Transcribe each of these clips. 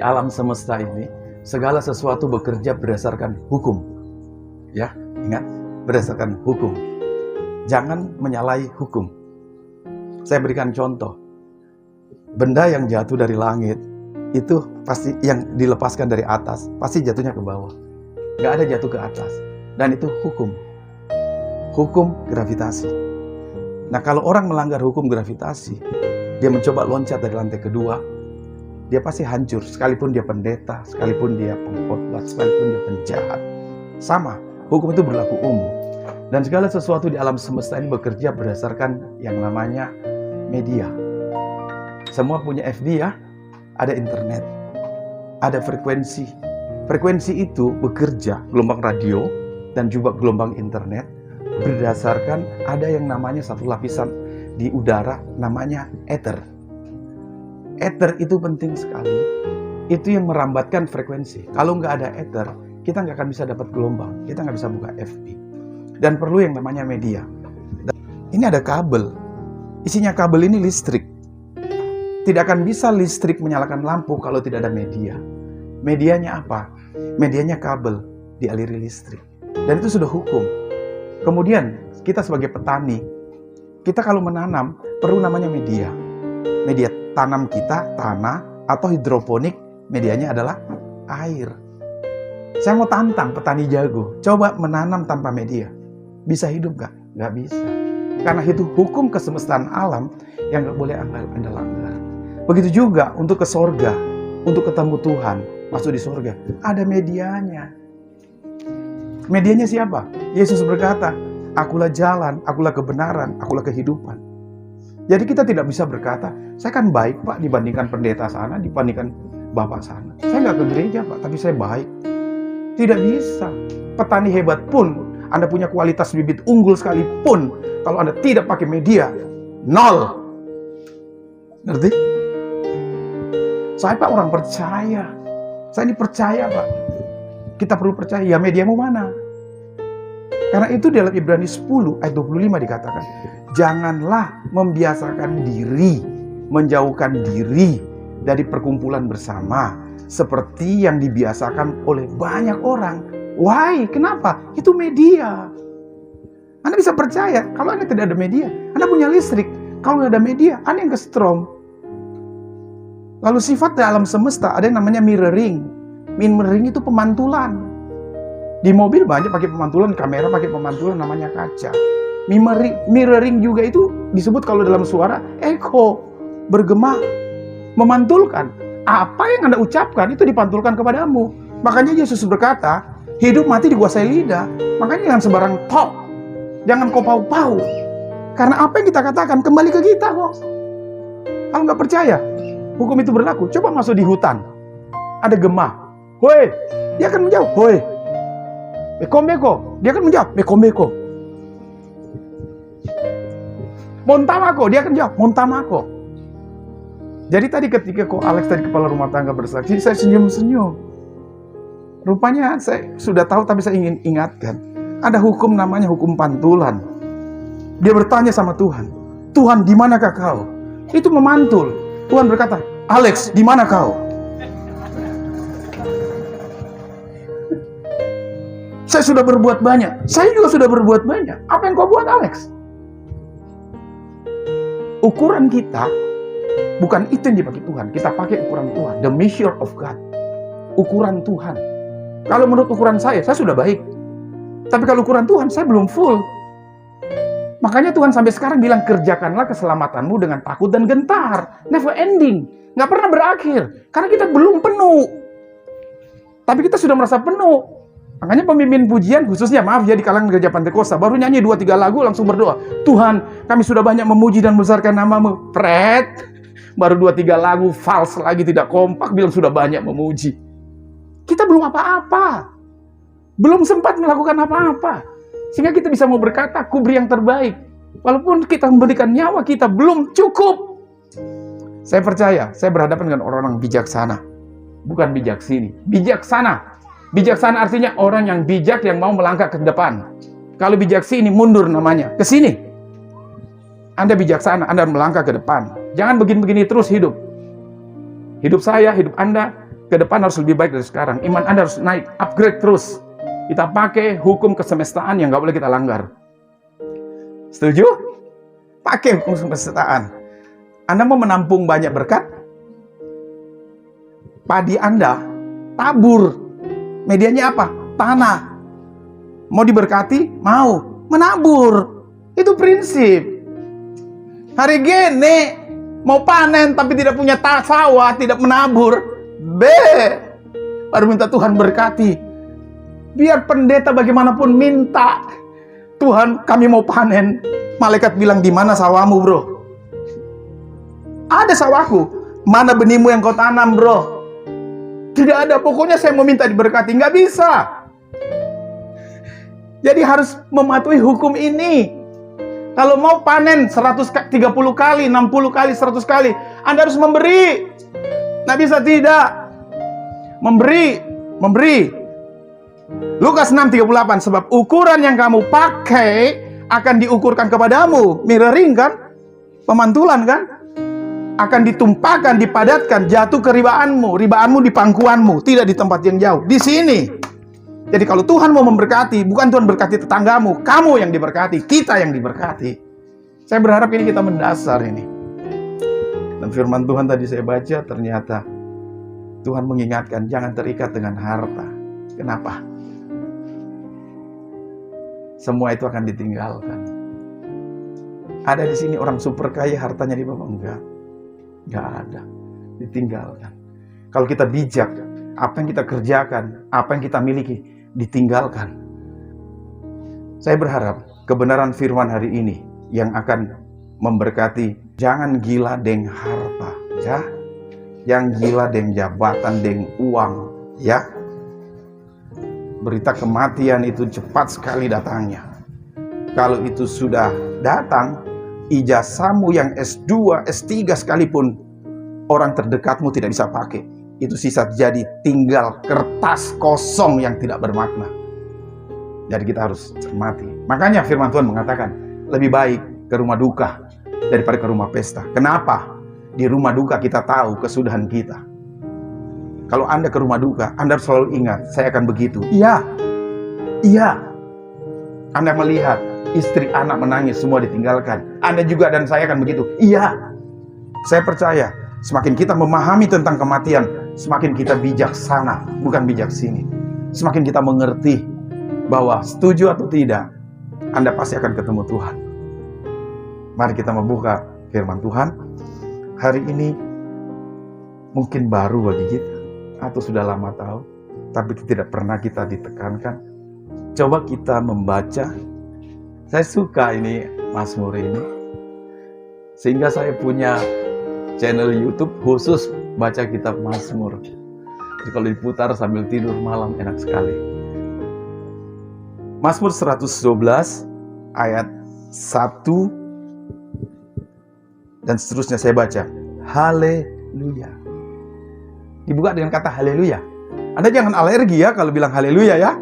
alam semesta ini, segala sesuatu bekerja berdasarkan hukum. Ya, ingat, berdasarkan hukum. Jangan menyalahi hukum. Saya berikan contoh. Benda yang jatuh dari langit, itu pasti yang dilepaskan dari atas, pasti jatuhnya ke bawah. Nggak ada jatuh ke atas. Dan itu hukum. Hukum gravitasi. Nah, kalau orang melanggar hukum gravitasi, dia mencoba loncat dari lantai kedua, dia pasti hancur. Sekalipun dia pendeta, sekalipun dia pengkhotbah, sekalipun dia penjahat. Sama, hukum itu berlaku umum. Dan segala sesuatu di alam semesta ini bekerja berdasarkan yang namanya media. Semua punya FB ya, ada internet, ada frekuensi. Frekuensi itu bekerja, gelombang radio dan juga gelombang internet, berdasarkan ada yang namanya satu lapisan di udara, namanya ether. Ether itu penting sekali, itu yang merambatkan frekuensi. Kalau nggak ada ether, kita nggak akan bisa dapat gelombang, kita nggak bisa buka FB. Dan perlu yang namanya media. Ini ada kabel, isinya kabel ini listrik. Tidak akan bisa listrik menyalakan lampu kalau tidak ada media. Medianya apa? Medianya kabel, dialiri listrik. Dan itu sudah hukum. Kemudian kita sebagai petani, kita kalau menanam perlu namanya media. Media tanam kita, tanah atau hidroponik, medianya adalah air. Saya mau tantang petani jago, coba menanam tanpa media. Bisa hidup nggak? Nggak bisa. Karena itu hukum kesemestaan alam yang nggak boleh Anda langgar. Begitu juga untuk ke sorga, untuk ketemu Tuhan, masuk di sorga, ada medianya. Medianya siapa? Yesus berkata, akulah jalan, akulah kebenaran, akulah kehidupan. Jadi kita tidak bisa berkata, saya kan baik Pak dibandingkan pendeta sana, dibandingkan Bapak sana. Saya nggak ke gereja Pak, tapi saya baik. Tidak bisa. Petani hebat pun, Anda punya kualitas bibit unggul sekalipun, kalau Anda tidak pakai media, nol. Ngerti? Saya Pak orang percaya. Saya ini percaya Pak. Kita perlu percaya, ya mediamu mana? Karena itu dalam Ibrani 10 ayat 25 dikatakan, janganlah membiasakan diri, menjauhkan diri dari perkumpulan bersama, seperti yang dibiasakan oleh banyak orang. Why? Kenapa? Itu media. Anda bisa percaya, kalau Anda tidak ada media, Anda punya listrik. Kalau tidak ada media, Anda yang ke-strom. Lalu sifat dalam semesta ada yang namanya mirroring. Mirroring itu pemantulan. Di mobil banyak pakai pemantulan, kamera pakai pemantulan namanya kaca. Mirroring juga itu disebut kalau dalam suara echo, bergema, memantulkan. Apa yang Anda ucapkan itu dipantulkan kepadamu. Makanya Yesus berkata, hidup mati dikuasai lidah. Makanya jangan sembarang talk, jangan kau pau-pau. Karena apa yang kita katakan kembali ke kita kok. Kalau nggak percaya, hukum itu berlaku. Coba masuk di hutan, ada gema. Hoi, dia akan menjawab, hoi. Beko-beko, dia akan menjawab, beko-beko. Montamako, dia akan jawab, montamako. Jadi tadi ketika Alex tadi kepala rumah tangga bersaksi, saya senyum-senyum. Rupanya saya sudah tahu, tapi saya ingin ingatkan. Ada hukum namanya hukum pantulan. Dia bertanya sama Tuhan, Tuhan di manakah kau? Itu memantul. Tuhan berkata, Alex, di mana kau? Saya sudah berbuat banyak. Saya juga sudah berbuat banyak. Apa yang kau buat, Alex? Ukuran kita bukan itu yang dipakai Tuhan. Kita pakai ukuran Tuhan. The measure of God. Ukuran Tuhan. Kalau menurut ukuran saya sudah baik. Tapi kalau ukuran Tuhan, saya belum full. Makanya Tuhan sampai sekarang bilang, kerjakanlah keselamatanmu dengan takut dan gentar. Never ending. Nggak pernah berakhir. Karena kita belum penuh. Tapi kita sudah merasa penuh. Makanya pemimpin pujian, khususnya maaf ya di kalangan gereja Pantekosta, baru nyanyi 2-3 lagu langsung berdoa. Tuhan, kami sudah banyak memuji dan membesarkan namamu. Pret. Baru 2-3 lagu, fals lagi, tidak kompak, bilang sudah banyak memuji. Kita belum apa-apa. Belum sempat melakukan apa-apa. Sehingga kita bisa mau berkata, aku beri yang terbaik. Walaupun kita memberikan nyawa kita, belum cukup. Saya percaya, saya berhadapan dengan orang-orang bijaksana. Bukan bijaksini, bijaksana. Bijaksana artinya orang yang bijak yang mau melangkah ke depan. Kalau bijaksini mundur namanya, ke sini. Anda bijaksana, Anda melangkah ke depan. Jangan begini-begini terus hidup. Hidup saya, hidup Anda, ke depan harus lebih baik dari sekarang. Iman Anda harus naik, upgrade terus. Kita pakai hukum kesemestaan yang nggak boleh kita langgar. Setuju? Pakai hukum kesemestaan. Anda mau menampung banyak berkat? Padi Anda tabur. Medianya apa? Tanah. Mau diberkati? Mau. Menabur. Itu prinsip. Hari gini mau panen tapi tidak punya sawah, tidak menabur. Baru minta Tuhan berkati. Biar pendeta bagaimanapun minta, Tuhan kami mau panen. Malaikat bilang, di mana sawahmu bro? Ada sawahku. Mana benihmu yang kau tanam bro? Tidak ada, pokoknya saya mau minta diberkati. Nggak bisa. Jadi harus mematuhi hukum ini. Kalau mau panen 130 kali, 60 kali, 100 kali, Anda harus memberi. Nggak bisa tidak. Memberi. Lukas 6:38, sebab ukuran yang kamu pakai akan diukurkan kepadamu. Mirroring kan? Pemantulan kan? Akan ditumpahkan, dipadatkan, jatuh ke ribaanmu. Ribaanmu di pangkuanmu, tidak di tempat yang jauh. Di sini. Jadi kalau Tuhan mau memberkati, bukan Tuhan berkati tetanggamu, kamu yang diberkati, kita yang diberkati. Saya berharap ini kita mendasar ini. Dan firman Tuhan tadi saya baca, ternyata Tuhan mengingatkan, jangan terikat dengan harta. Kenapa? Semua itu akan ditinggalkan. Ada di sini orang super kaya, hartanya di bawah? Enggak ada. Ditinggalkan. Kalau kita bijak, apa yang kita kerjakan, apa yang kita miliki, ditinggalkan. Saya berharap kebenaran firman hari ini yang akan memberkati. Jangan gila deng harta, ya. Yang gila deng jabatan, deng uang, ya. Berita kematian itu cepat sekali datangnya. Kalau itu sudah datang, ijazahmu yang S2, S3 sekalipun, orang terdekatmu tidak bisa pakai. Itu sisa jadi tinggal kertas kosong yang tidak bermakna. Jadi kita harus cermati. Makanya firman Tuhan mengatakan, lebih baik ke rumah duka daripada ke rumah pesta. Kenapa? Di rumah duka kita tahu kesudahan kita. Kalau Anda ke rumah duka, Anda selalu ingat, saya akan begitu. Iya. Anda melihat istri, anak menangis, semua ditinggalkan. Anda juga dan saya akan begitu. Iya. Saya percaya, semakin kita memahami tentang kematian, semakin kita bijaksana, bukan bijak sini. Semakin kita mengerti bahwa setuju atau tidak, Anda pasti akan ketemu Tuhan. Mari kita membuka firman Tuhan. Hari ini mungkin baru bagi kita, atau sudah lama tahu, tapi tidak pernah kita ditekankan. Coba kita membaca. Saya suka ini Mazmur ini, sehingga saya punya channel YouTube khusus baca kitab Mazmur. Jadi kalau diputar sambil tidur malam enak sekali. Mazmur 112 ayat 1 dan seterusnya saya baca. Haleluya. Dibuka dengan kata haleluya. Anda jangan alergi ya kalau bilang haleluya ya.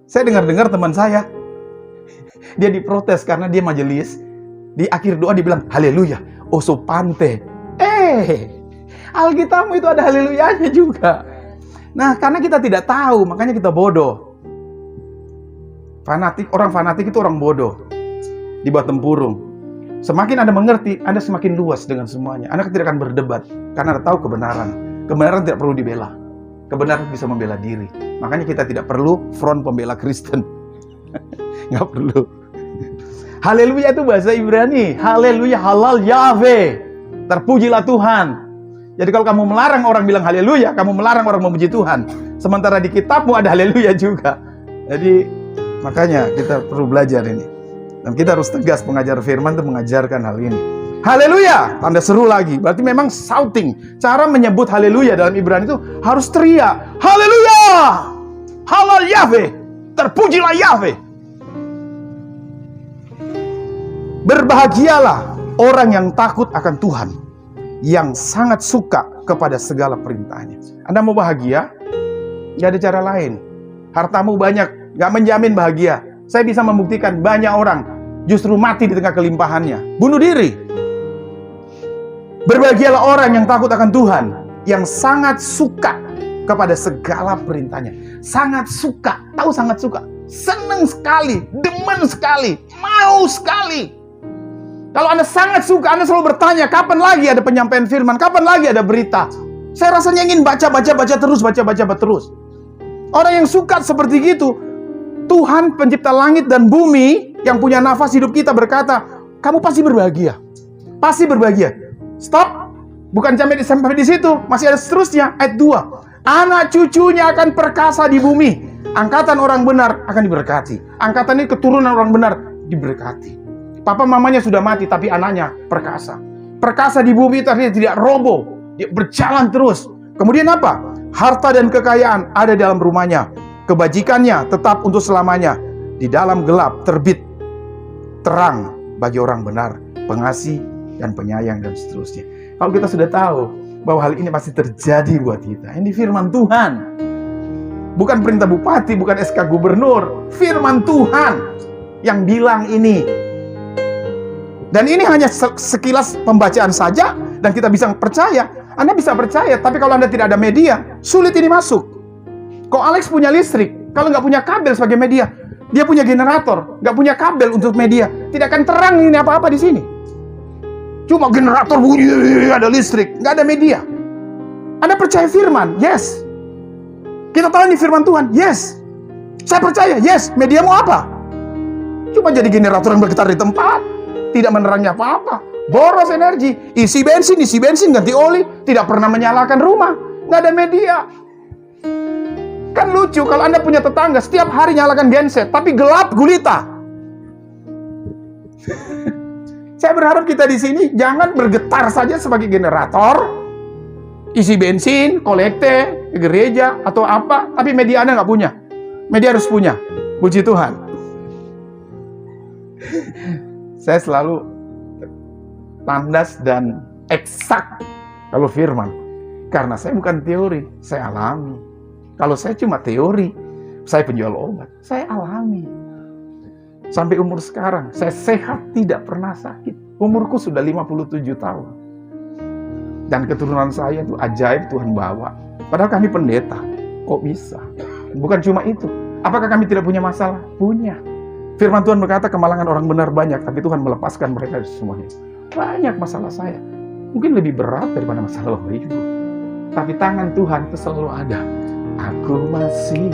Saya dengar teman saya, dia diprotes karena dia majelis. Di akhir doa dibilang haleluya. Oh so pante. Alkitabmu itu ada haleluyanya juga. Nah karena kita tidak tahu, makanya kita bodoh. Orang fanatik itu orang bodoh. Di bawah tempurung. Semakin Anda mengerti, Anda semakin luas dengan semuanya. Anda tidak akan berdebat, karena Anda tahu kebenaran. Kebenaran tidak perlu dibela. Kebenaran bisa membela diri. Makanya kita tidak perlu front pembela Kristen. Nggak perlu. Haleluya itu bahasa Ibrani. Haleluya, halal Yahweh. Terpujilah Tuhan. Jadi kalau kamu melarang orang bilang haleluya, kamu melarang orang memuji Tuhan. Sementara di kitabmu ada haleluya juga. Jadi makanya kita perlu belajar ini. Dan kita harus tegas, pengajar firman itu mengajarkan hal ini. Haleluya, tanda seru lagi. Berarti memang shouting. Cara menyebut haleluya dalam Ibrani itu harus teriak. Haleluya, halal Yahweh, terpujilah Yahweh. Berbahagialah orang yang takut akan Tuhan, yang sangat suka kepada segala perintahnya. Anda mau bahagia? Gak ada cara lain. Hartamu banyak, gak menjamin bahagia. Saya bisa membuktikan banyak orang justru mati di tengah kelimpahannya. Bunuh diri. Berbahagialah orang yang takut akan Tuhan, yang sangat suka kepada segala perintahnya. Sangat suka, tahu sangat suka. Senang sekali, demen sekali, mau sekali. Kalau Anda sangat suka, Anda selalu bertanya, kapan lagi ada penyampaian firman? Kapan lagi ada berita? Saya rasanya ingin baca terus. Orang yang suka seperti gitu, Tuhan pencipta langit dan bumi yang punya nafas hidup kita berkata, kamu pasti berbahagia. Pasti berbahagia. Stop. Bukan sampai di situ, masih ada seterusnya. Ayat 2. Anak cucunya akan perkasa di bumi. Angkatan orang benar akan diberkati. Angkatan ini keturunan orang benar diberkati. Papa mamanya sudah mati, tapi anaknya perkasa. Perkasa di bumi itu artinya tidak roboh. Dia berjalan terus. Kemudian apa? Harta dan kekayaan ada dalam rumahnya. Kebajikannya tetap untuk selamanya. Di dalam gelap terbit terang bagi orang benar, pengasih dan penyayang dan seterusnya. Kalau kita sudah tahu bahwa hal ini pasti terjadi buat kita. Ini firman Tuhan. Bukan perintah bupati, bukan SK gubernur. Firman Tuhan yang bilang ini. Dan ini hanya sekilas pembacaan saja dan kita bisa percaya. Anda bisa percaya, tapi kalau Anda tidak ada media, sulit ini masuk. Kok Alex punya listrik, kalau nggak punya kabel sebagai media, dia punya generator, nggak punya kabel untuk media, tidak akan terang ini apa-apa di sini. Cuma generator bunyi, ada listrik, nggak ada media. Anda percaya firman? Yes. Kita tahu ini firman Tuhan? Yes. Saya percaya? Yes. Mediamu apa? Cuma jadi generator yang bergetar di tempat, tidak menerangi apa-apa, boros energi, isi bensin, ganti oli, tidak pernah menyalakan rumah, nggak ada media. Kan lucu kalau Anda punya tetangga setiap hari nyalakan genset, tapi gelap gulita. Saya berharap kita di sini jangan bergetar saja sebagai generator, isi bensin, kolekte, ke gereja atau apa, tapi media Anda nggak punya. Media harus punya. Puji Tuhan. Saya selalu tandas dan eksak kalau firman. Karena saya bukan teori, saya alami. Kalau saya cuma teori, saya penjual obat, saya alami. Sampai umur sekarang, saya sehat, tidak pernah sakit. Umurku sudah 57 tahun. Dan keturunan saya itu ajaib Tuhan bawa. Padahal kami pendeta, kok bisa? Bukan cuma itu. Apakah kami tidak punya masalah? Punya. Firman Tuhan berkata kemalangan orang benar banyak, tapi Tuhan melepaskan mereka dari semuanya. Banyak masalah saya. Mungkin lebih berat daripada masalah Bapak Ibu. Tapi tangan Tuhan itu selalu ada. Aku masih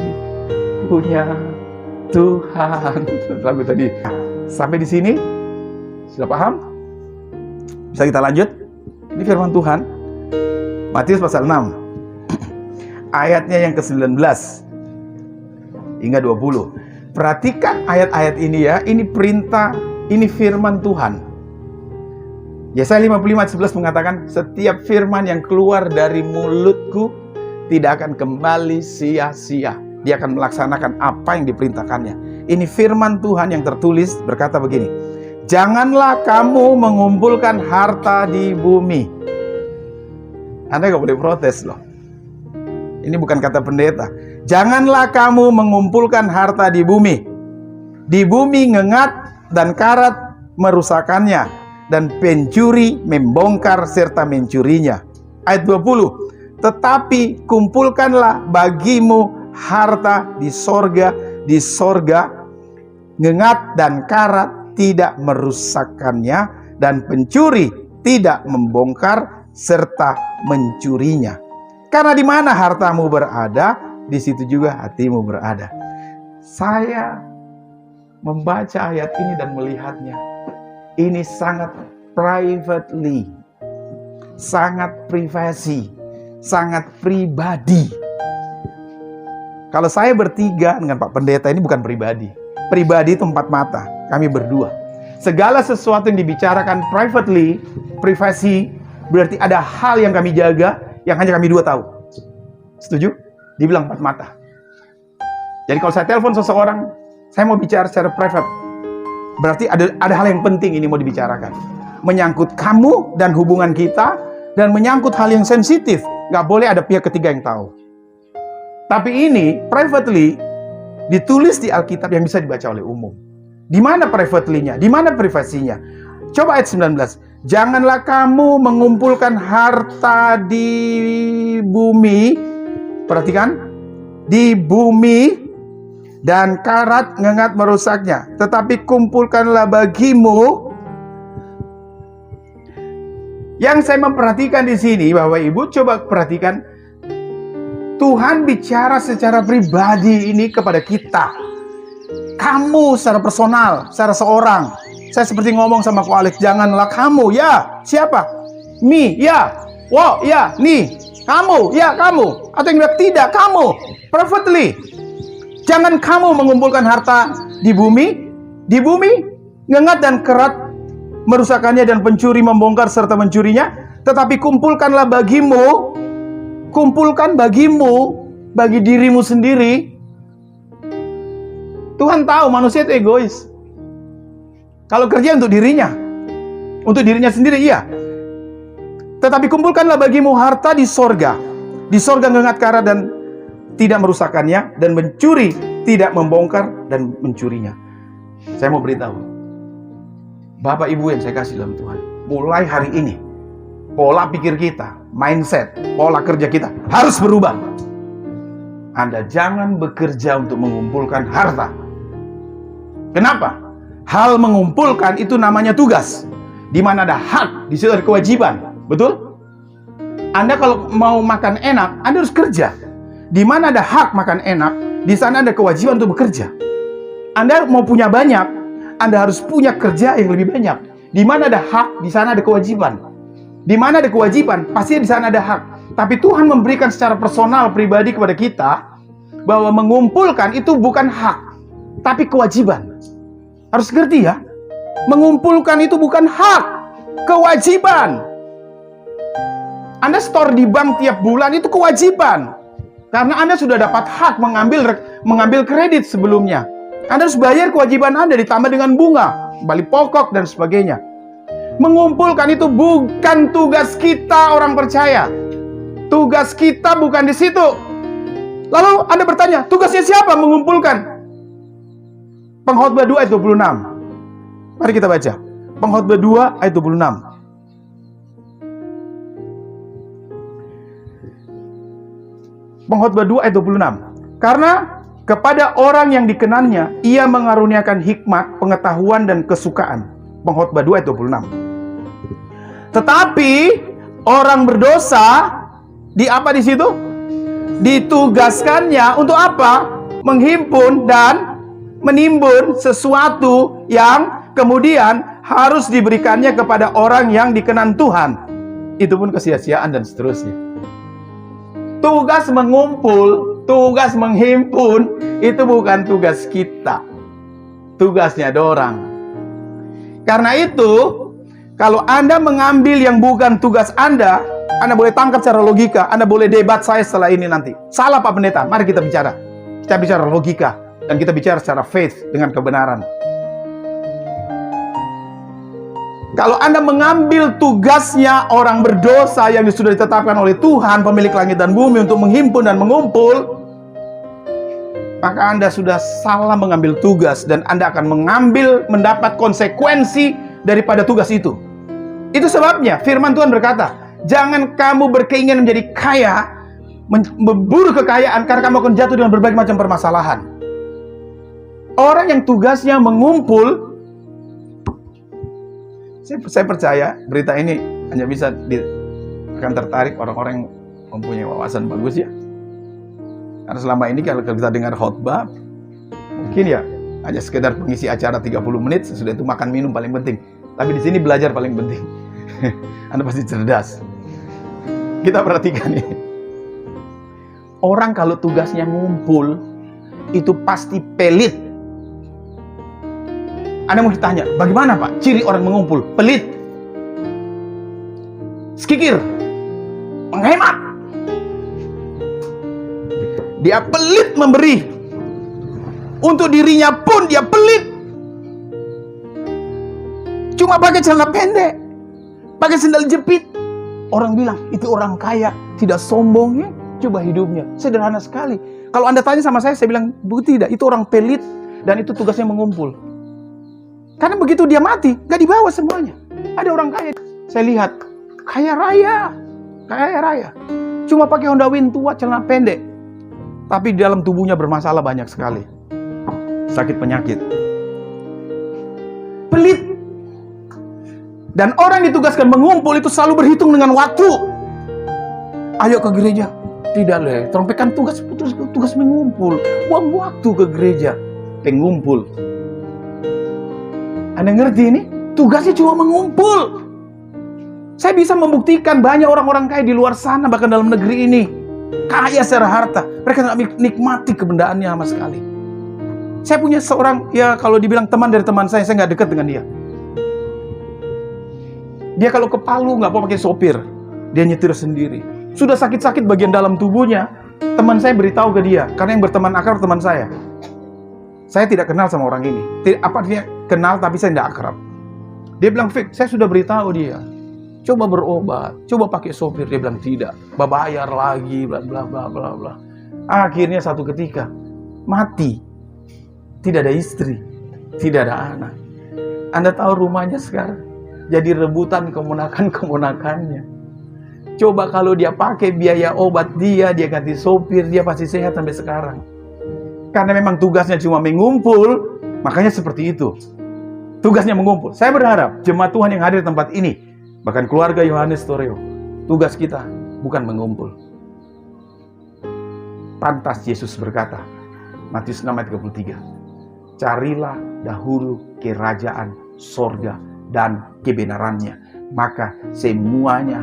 punya Tuhan. Lagu tadi. Sampai di sini? Sudah paham? Bisa kita lanjut? Ini firman Tuhan. Matius pasal 6. Ayatnya yang ke-19 hingga 20. Perhatikan ayat-ayat ini ya, ini perintah, ini firman Tuhan. Yesaya 55 ayat 11 mengatakan, setiap firman yang keluar dari mulutku tidak akan kembali sia-sia. Dia akan melaksanakan apa yang diperintahkannya. Ini firman Tuhan yang tertulis berkata begini, janganlah kamu mengumpulkan harta di bumi. Anda gak boleh protes loh. Ini bukan kata pendeta. Janganlah kamu mengumpulkan harta di bumi. Di bumi ngengat dan karat merusakannya, dan pencuri membongkar serta mencurinya. Ayat 20. Tetapi kumpulkanlah bagimu harta di sorga, ngengat dan karat tidak merusakkannya, dan pencuri tidak membongkar serta mencurinya. Karena di mana hartamu berada, di situ juga hatimu berada. Saya membaca ayat ini dan melihatnya. Ini sangat privately, sangat privasi, sangat pribadi. Kalau saya bertiga dengan Pak Pendeta ini bukan pribadi. Pribadi itu 4 mata, kami berdua. Segala sesuatu yang dibicarakan privately, privasi, berarti ada hal yang kami jaga, yang hanya kami 2 tahu. Setuju? Dibilang 4 mata. Jadi kalau saya telepon seseorang, saya mau bicara secara private, berarti ada hal yang penting ini mau dibicarakan. Menyangkut kamu dan hubungan kita, dan menyangkut hal yang sensitif. Nggak boleh ada pihak ketiga yang tahu. Tapi ini privately ditulis di Alkitab yang bisa dibaca oleh umum. Di mana privately-nya? Di mana privasinya? Coba ayat 19. Janganlah kamu mengumpulkan harta di bumi, perhatikan, di bumi, dan karat ngengat merusaknya. Tetapi kumpulkanlah bagimu. Yang saya memperhatikan di sini, Bapak Ibu, coba perhatikan. Tuhan bicara secara pribadi ini kepada kita. Kamu secara personal, secara seorang. Saya seperti ngomong sama Ko Alex, janganlah kamu, ya, siapa? Me, ya, wow, ya, ni, kamu, ya, kamu. Atau yang bilang, tidak, kamu, privately. Jangan kamu mengumpulkan harta di bumi, ngengat dan kerat merusakannya dan pencuri membongkar serta mencurinya, tetapi kumpulkanlah bagimu, bagi dirimu sendiri. Tuhan tahu manusia itu egois. Kalau kerja untuk dirinya sendiri, iya. Tetapi kumpulkanlah bagimu harta di sorga. Di sorga ngengat karat dan tidak merusakkannya, dan mencuri tidak membongkar dan mencurinya. Saya mau beritahu, Bapak Ibu yang saya kasih dalam Tuhan, mulai hari ini, pola pikir kita, mindset, pola kerja kita harus berubah. Anda jangan bekerja untuk mengumpulkan harta. Kenapa? Hal mengumpulkan itu namanya tugas. Di mana ada hak, di situ ada kewajiban. Betul? Anda kalau mau makan enak, Anda harus kerja. Di mana ada hak makan enak, di sana ada kewajiban untuk bekerja. Anda mau punya banyak, Anda harus punya kerja yang lebih banyak. Di mana ada hak, di sana ada kewajiban. Di mana ada kewajiban, pasti di sana ada hak. Tapi Tuhan memberikan secara personal, pribadi kepada kita, bahwa mengumpulkan itu bukan hak, tapi kewajiban. Harus ngerti ya, mengumpulkan itu bukan hak, kewajiban. Anda store di bank tiap bulan itu kewajiban. Karena Anda sudah dapat hak mengambil kredit sebelumnya. Anda harus bayar kewajiban Anda ditambah dengan bunga, balik pokok dan sebagainya. Mengumpulkan itu bukan tugas kita orang percaya. Tugas kita bukan di situ. Lalu Anda bertanya, tugasnya siapa mengumpulkan? Pengkhotbah 2 ayat 26. Mari kita baca. Pengkhotbah 2 ayat 26. Pengkhotbah 2 ayat 26. Karena kepada orang yang dikenannya, ia mengaruniakan hikmat, pengetahuan, dan kesukaan. Pengkhotbah 2 ayat 26. Tetapi orang berdosa di apa di situ? Ditugaskannya untuk apa? Menghimpun dan menimbun sesuatu yang kemudian harus diberikannya kepada orang yang dikenan Tuhan. Itu pun kesia-siaan dan seterusnya. Tugas mengumpul, tugas menghimpun, itu bukan tugas kita. Tugasnya ada orang. Karena itu, kalau Anda mengambil yang bukan tugas Anda boleh tangkap secara logika, Anda boleh debat saya setelah ini nanti. Salah Pak Pendeta, mari kita bicara. Kita bicara logika, dan kita bicara secara faith dengan kebenaran. Kalau Anda mengambil tugasnya orang berdosa yang sudah ditetapkan oleh Tuhan, pemilik langit dan bumi, untuk menghimpun dan mengumpul, maka Anda sudah salah mengambil tugas, dan Anda akan mendapat konsekuensi daripada tugas itu. Itu sebabnya firman Tuhan berkata, jangan kamu berkeinginan menjadi kaya, memburu kekayaan, karena kamu akan jatuh dengan berbagai macam permasalahan. Orang yang tugasnya mengumpul, saya percaya berita ini hanya bisa akan tertarik orang-orang yang mempunyai wawasan bagus ya. Karena selama ini kalau kita dengar khotbah, mungkin ya hanya sekedar pengisi acara 30 menit, sesudah itu makan minum paling penting. Tapi di sini belajar paling penting. Anda pasti cerdas. Kita perhatikan ini. Orang kalau tugasnya ngumpul, itu pasti pelit. Anda mungkin tanya, bagaimana Pak ciri orang mengumpul? Pelit, sekikir, menghemat. Dia pelit memberi. Untuk dirinya pun dia pelit. Cuma pakai celana pendek, pakai sandal jepit. Orang bilang, itu orang kaya, tidak sombong ya. Coba hidupnya, sederhana sekali. Kalau Anda tanya sama saya bilang, tidak, itu orang pelit. Dan itu tugasnya mengumpul. Karena begitu dia mati, gak dibawa semuanya. Ada orang kaya, Saya lihat, kaya raya. Cuma pakai Honda Win tua, celana pendek. Tapi di dalam tubuhnya bermasalah banyak sekali. Sakit penyakit. Pelit. Dan orang yang ditugaskan mengumpul itu selalu berhitung dengan waktu. Ayo ke gereja. Tidak leh, trompetkan tugas mengumpul. Buang waktu ke gereja. Pengumpul. Anda ngerti ini? Tugasnya cuma mengumpul. Saya bisa membuktikan banyak orang-orang kaya di luar sana, bahkan dalam negeri ini. Kaya secara harta. Mereka tidak nikmati kebendaannya sama sekali. Saya punya seorang, ya kalau dibilang teman dari teman saya nggak dekat dengan dia. Dia kalau ke Palu nggak mau pakai sopir. Dia nyetir sendiri. Sudah sakit-sakit bagian dalam tubuhnya, teman saya beritahu ke dia. Karena yang berteman akrab teman saya. Saya tidak kenal sama orang ini. Apa dia kenal tapi saya tidak akrab. Dia bilang, Fik, saya sudah beritahu dia. Coba berobat, coba pakai sopir. Dia bilang tidak, bayar lagi, bla bla bla bla bla. Akhirnya satu ketika mati, tidak ada istri, tidak ada anak. Anda tahu rumahnya sekarang jadi rebutan keponakan-keponakannya. Coba kalau dia pakai biaya obat dia ganti sopir, dia pasti sehat sampai sekarang. Karena memang tugasnya cuma mengumpul, makanya seperti itu. Tugasnya mengumpul. Saya berharap jemaat Tuhan yang hadir di tempat ini, bahkan keluarga Yohanes Toreo, tugas kita bukan mengumpul. Pantas Yesus berkata, Matius 6 ayat 33, carilah dahulu kerajaan sorga dan kebenarannya, maka semuanya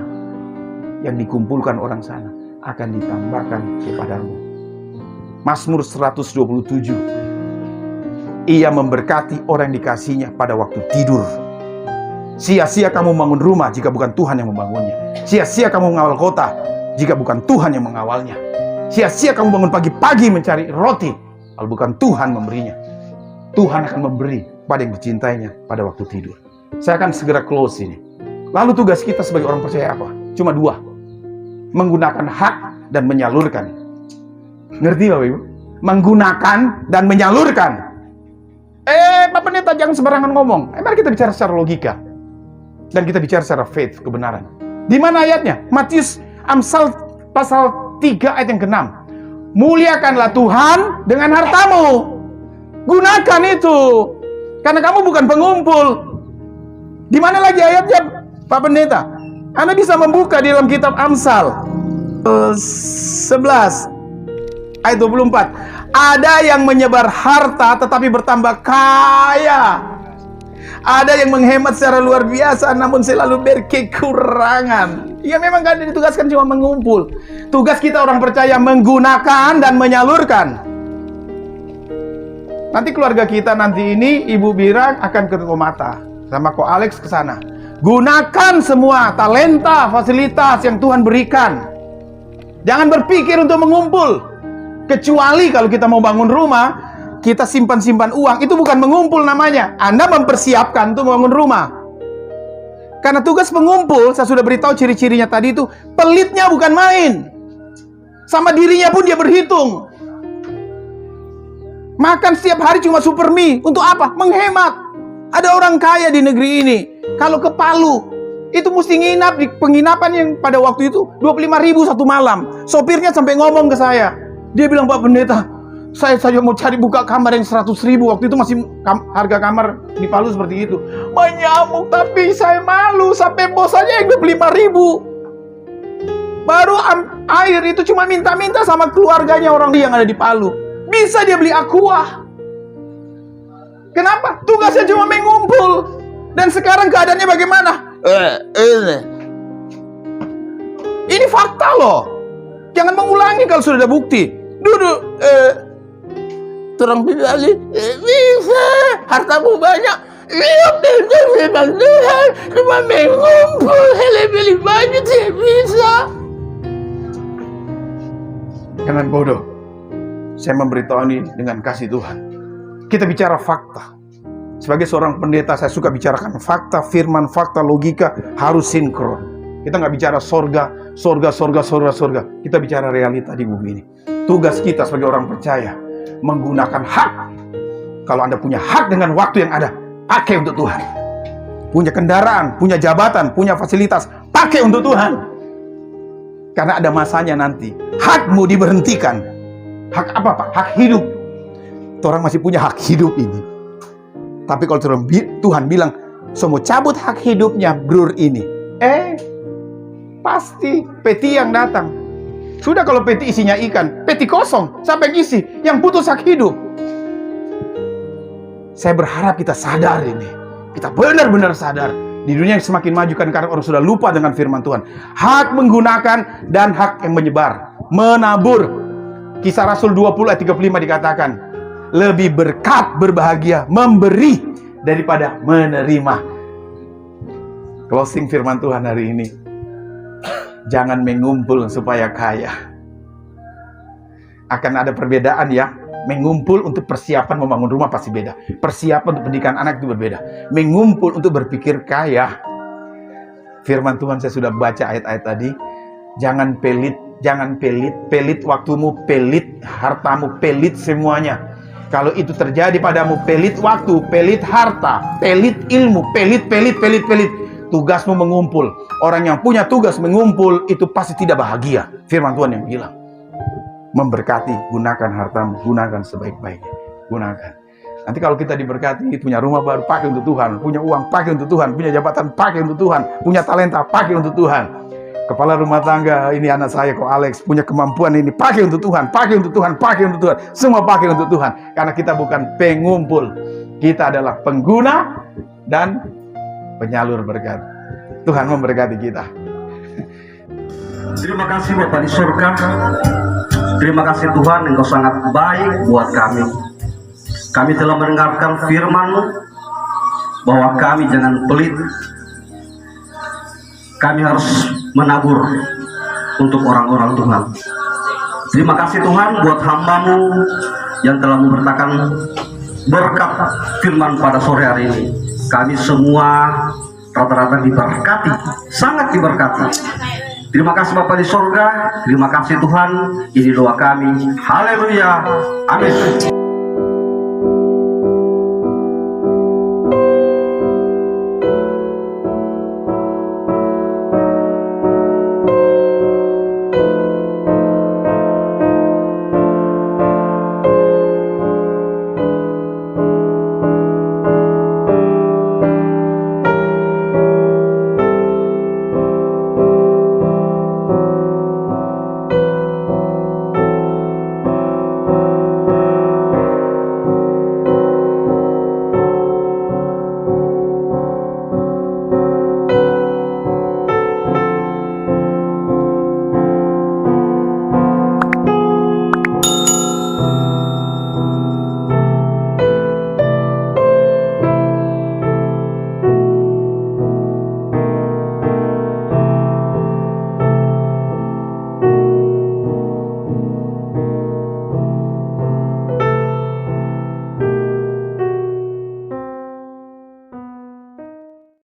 yang dikumpulkan orang sana akan ditambahkan kepadamu. Mazmur 127, ia memberkati orang yang dikasihnya pada waktu tidur. Sia-sia kamu membangun rumah jika bukan Tuhan yang membangunnya. Sia-sia kamu mengawal kota jika bukan Tuhan yang mengawalnya. Sia-sia kamu bangun pagi-pagi mencari roti kalau bukan Tuhan memberinya. Tuhan akan memberi pada yang mencintainya pada waktu tidur. Saya akan segera close ini. Lalu tugas kita sebagai orang percaya apa? Cuma dua. Menggunakan hak dan menyalurkan. Ngerti Bapak Ibu? Menggunakan dan menyalurkan. Pak Pendeta jangan sembarangan ngomong. Mari kita bicara secara logika. Dan kita bicara secara faith, kebenaran. Di mana ayatnya? Matius Amsal pasal 3 ayat yang ke-6. Muliakanlah Tuhan dengan hartamu. Gunakan itu. Karena kamu bukan pengumpul. Di mana lagi ayatnya, Pak Pendeta? Anda bisa membuka di dalam kitab Amsal 11 ayat 24. Ada yang menyebar harta tetapi bertambah kaya. Ada yang menghemat secara luar biasa namun selalu berkekurangan. Ya memang kan ditugaskan cuma mengumpul. Tugas kita orang percaya menggunakan dan menyalurkan. Nanti keluarga kita nanti ini Ibu Bira akan ke Mata sama Ko Alex ke sana. Gunakan semua talenta, fasilitas yang Tuhan berikan. Jangan berpikir untuk mengumpul. Kecuali kalau kita mau bangun rumah, kita simpan-simpan uang. Itu bukan mengumpul namanya. Anda mempersiapkan untuk membangun rumah. Karena tugas mengumpul, saya sudah beritahu ciri-cirinya tadi itu, pelitnya bukan main. Sama dirinya pun dia berhitung. Makan setiap hari cuma super mie. Untuk apa? Menghemat. Ada orang kaya di negeri ini. Kalau ke Palu, itu mesti nginap di penginapan yang pada waktu itu 25.000 satu malam. Sopirnya sampai ngomong ke saya. Dia bilang, Pak Pendeta, saya saja mau cari buka kamar yang 100.000. Waktu itu masih harga kamar di Palu seperti itu. Menyamuk, tapi saya malu. Sampai bos aja yang 25.000. Baru air itu cuma minta-minta sama keluarganya orang yang ada di Palu. Bisa dia beli aqua. Kenapa? Tugasnya cuma mengumpul. Dan sekarang keadaannya bagaimana? Ini fakta loh. Jangan mengulangi kalau sudah ada bukti. Duduk, turang bidali, bisa, hartamu banyak, iya benar memang Tuhan, cuma mengumpul, beli baju tidak bisa. Jangan bodoh, saya memberitahu ini dengan kasih Tuhan. Kita bicara fakta. Sebagai seorang pendeta, saya suka bicarakan fakta, firman, fakta, logika, harus sinkron. Kita nggak bicara sorga. Kita bicara realita di bumi ini. Tugas kita sebagai orang percaya menggunakan hak. Kalau Anda punya hak dengan waktu yang ada, pakai untuk Tuhan. punya kendaraan, punya jabatan, punya fasilitas, pakai untuk Tuhan. Karena ada masanya nanti. Hakmu diberhentikan. Hak apa Pak? Hak hidup. Orang masih punya hak hidup ini. Tapi kalau Tuhan bilang, semua cabut hak hidupnya brur ini. Pasti peti yang datang. Sudah kalau peti isinya ikan, peti kosong. Siapa yang isi? Yang putus hak hidup. Saya berharap kita sadar ini. Kita benar-benar sadar. Di dunia yang semakin maju kan karena orang sudah lupa dengan firman Tuhan. Hak menggunakan dan hak yang menyebar. Menabur. Kisah Rasul 20 ayat 35 dikatakan, lebih berkat berbahagia memberi daripada menerima. Closing firman Tuhan hari ini. Jangan mengumpul supaya kaya. Akan ada perbedaan ya. Mengumpul untuk persiapan membangun rumah pasti beda. Persiapan untuk pendidikan anak itu berbeda. Mengumpul untuk berpikir kaya. Firman Tuhan saya sudah baca ayat-ayat tadi. Jangan pelit, jangan pelit. Pelit waktumu, pelit hartamu, pelit semuanya. Kalau itu terjadi padamu, pelit waktu, pelit harta, pelit ilmu, pelit. Tugasmu mengumpul. Orang yang punya tugas mengumpul itu pasti tidak bahagia. Firman Tuhan yang bilang. Memberkati, gunakan hartamu, gunakan sebaik-baiknya, gunakan. Nanti kalau kita diberkati, punya rumah baru, pakai untuk Tuhan, punya uang, pakai untuk Tuhan, punya jabatan, pakai untuk Tuhan, punya talenta, pakai untuk Tuhan. Kepala rumah tangga, ini anak saya kok Alex, punya kemampuan ini, pakai untuk Tuhan, pakai untuk Tuhan, pakai untuk Tuhan, semua pakai untuk Tuhan. Karena kita bukan pengumpul, kita adalah pengguna dan penyalur berkat. Tuhan memberkati kita. Terima kasih Bapak di surga. Terima kasih Tuhan, Engkau sangat baik buat kami. Kami telah mendengarkan firman-Mu bahwa kami jangan pelit. Kami harus menabur untuk orang-orang Tuhan. Terima kasih Tuhan buat hamba-Mu yang telah memberitakan berkat firman pada sore hari ini. Kami semua rata-rata diberkati, sangat diberkati. Terima kasih Bapa di sorga, terima kasih Tuhan, ini doa kami. Haleluya, amin.